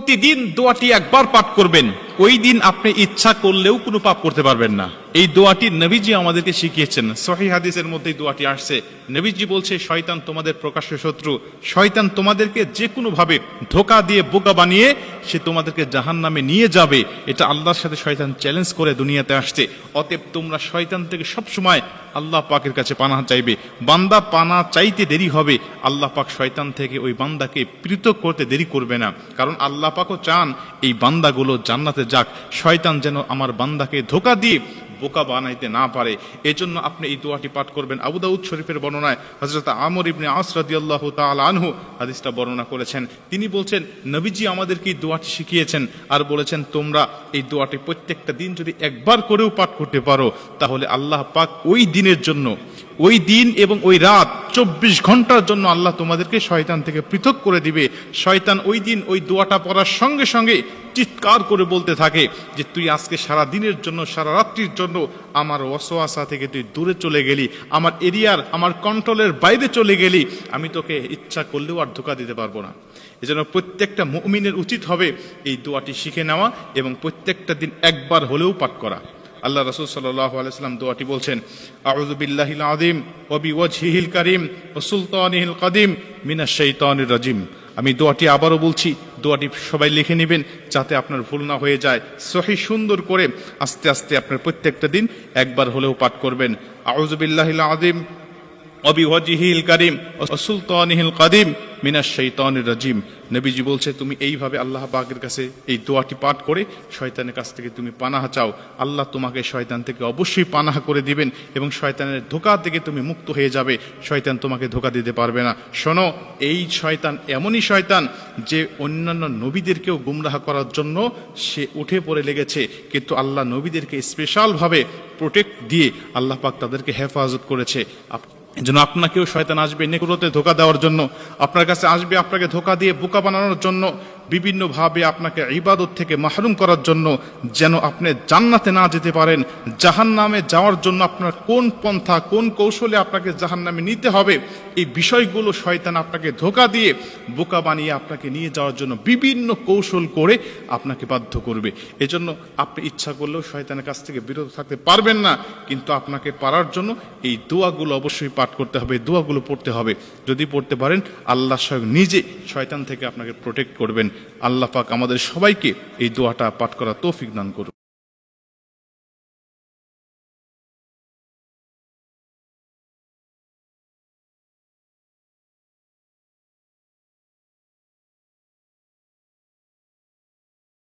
প্রতিদিন দোয়াটি একবার পাঠ করবেন, ওই দিন আপনি ইচ্ছা করলেও কোনো পাপ করতে পারবেন না। এই দোয়াটি নবীজি আমাদেরকে শিখিয়েছেন। সহিহ হাদিসের মধ্যে দোয়াটি আসছে। নবীজি বলছে, শয়তান তোমাদের প্রকাশ্য শত্রু। শয়তান তোমাদেরকে যে কোনো ভাবে ধোঁকা দিয়ে বোকা বানিয়ে সে তোমাদেরকে জাহান্নামে নিয়ে যাবে। এটা আল্লাহর সাথে শয়তান চ্যালেঞ্জ করে দুনিয়াতে আসছে। অতএব তোমরা শয়তান থেকে সবসময় আল্লাহ পাকের কাছে পানাহ চাইবে। বান্দা পানাহ চাইতে দেরি হবে, আল্লাহ পাক শয়তান থেকে ওই বান্দাকে পৃথক করতে দেরি করবে না। কারণ আল্লাহ পাকও চান এই বান্দাগুলো জান্নাতে যাক, শয়তান যেন আমার বান্দাকে ধোঁকা দিয়ে বোকা বানাইতে না পারে। এজন্য আপনি এই দোয়াটি পাঠ করবেন। আবু দাউদ শরীফের বর্ণনায় হযরত আমর ইবনে আস রাদিয়াল্লাহু তাআলা আনহু হাদিসটা বর্ণনা করেছেন। তিনি বলছেন, নবীজি আমাদেরকে এই দোয়াটি শিখিয়েছেন আর বলেছেন, তোমরা এই দোয়াটি প্রত্যেকটা দিন যদি একবার করেও পাঠ করতে পারো, তাহলে আল্লাহ পাক ওই দিনের জন্য, ওই দিন এবং ওই রাত 24 ঘন্টার জন্য আল্লাহ তোমাদেরকে শয়তান থেকে পৃথক করে দিবে। শয়তান ওই দিন ওই দোয়াটা পড়ার সঙ্গে সঙ্গে চিৎকার করে বলতে থাকে যে, তুই আজকে সারা দিনের জন্য, সারা রাত্রির জন্য আমার ওয়াসওয়াসা থেকে তুই দূরে চলে গেলি, আমার এরিয়ার, আমার কন্ট্রোলের বাইরে চলে গেলি, আমি তোকে ইচ্ছা করলেও আর ধোঁকা দিতে পারবো না। এজন্য প্রত্যেকটা মুমিনের উচিত হবে এই দোয়াটি শিখে নেওয়া এবং প্রত্যেকটা দিন একবার হলেও পাঠ করা। আল্লাহ রাসূল সাল্লাল্লাহু আলাইহি ওয়াসাল্লাম দোয়াটি বলছেন, আউযু বিল্লাহিল আযীম ওয়া বিওয়াজহিল কারীম ওয়া সুলতানিহিল কাদিম মিনাশ শাইতানির রাজিম। আমি দোয়াটি আবারও বলছি, দোয়াটি সবাই লিখে নেবেন যাতে আপনার ভুল না হয়ে যায়। সহি সুন্দর করে আস্তে আস্তে আপনার প্রত্যেকটা দিন একবার হলেও পাঠ করবেন। আউযু বিল্লাহিল আযীম ওয়া বিওয়াজহিল কারীম ওয়া সুলতানিহিল কাদিম মিনাশ শাইতানির রাজিম। নবীজি বলছে, তুমি এইভাবে আল্লাহ পাকের কাছে এই দোয়াটি পাঠ করে শয়তানের কাছ থেকে তুমি পানাহ চাও, আল্লাহ তোমাকে শয়তান থেকে অবশ্যই পানাহ করে দিবেন এবং শয়তানের ধোঁকা থেকে তুমি মুক্ত হয়ে যাবে। শয়তান তোমাকে ধোঁকা দিতে পারবে না। শোনো, এই শয়তান এমনই শয়তান যে অন্যান্য নবীদেরকেও গুমরাহ করার জন্য সে উঠে পড়ে লেগেছে, কিন্তু আল্লাহ নবীদেরকে স্পেশালভাবে প্রোটেক্ট দিয়ে আল্লাহ পাক তাদেরকে হেফাজত করেছে। যেন আপনাকেও শয়তান আসবে নেকুরতে ধোঁকা দেওয়ার জন্য, আপনার কাছে আসবে আপনাকে ধোঁকা দিয়ে বোকা বানানোর জন্য, বিভিন্নভাবে আপনাকে ইবাদত থেকে মাহরুম করার জন্য, যেন আপনি জান্নাতে না যেতে পারেন। জাহান্নামে যাওয়ার জন্য আপনার কোন পন্থা, কোন কৌশলে আপনাকে জাহান্নামে নিতে হবে, এই বিষয়গুলো শয়তান আপনাকে ধোঁকা দিয়ে বোকা বানিয়ে আপনাকে নিয়ে যাওয়ার জন্য বিভিন্ন কৌশল করে আপনাকে বাধ্য করবে। এজন্য আপনি ইচ্ছা করলেও শয়তানের কাছ থেকে বিরত থাকতে পারবেন না, কিন্তু আপনাকে পারার জন্য এই দোয়াগুলো অবশ্যই পাঠ করতে হবে, দোয়াগুলো পড়তে হবে। যদি পড়তে পারেন, আল্লাহ স্বয়ং নিজে শয়তান থেকে আপনাকে প্রোটেক্ট করবেন। আল্লাহ পাক আমাদের সবাইকে এই দোয়াটা পাঠ করার তৌফিক দান করুন।